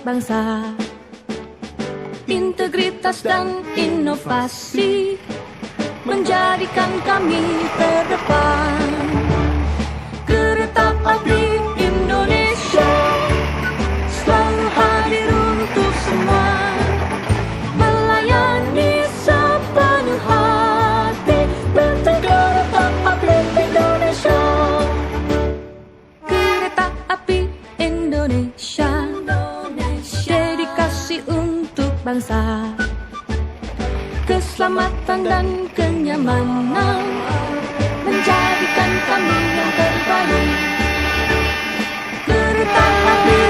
bangsa. Integritas dan inovasi menjadikan kami terdepan. Kereta api Indonesia selalu hadir untuk semua, melayani sepenuh hati. PT Kereta Api Indonesia. Kereta Api Indonesia, dedikasi untuk bangsa. Keselamatan dan kenyamanan menjadikan kami yang terbaik. Kereta api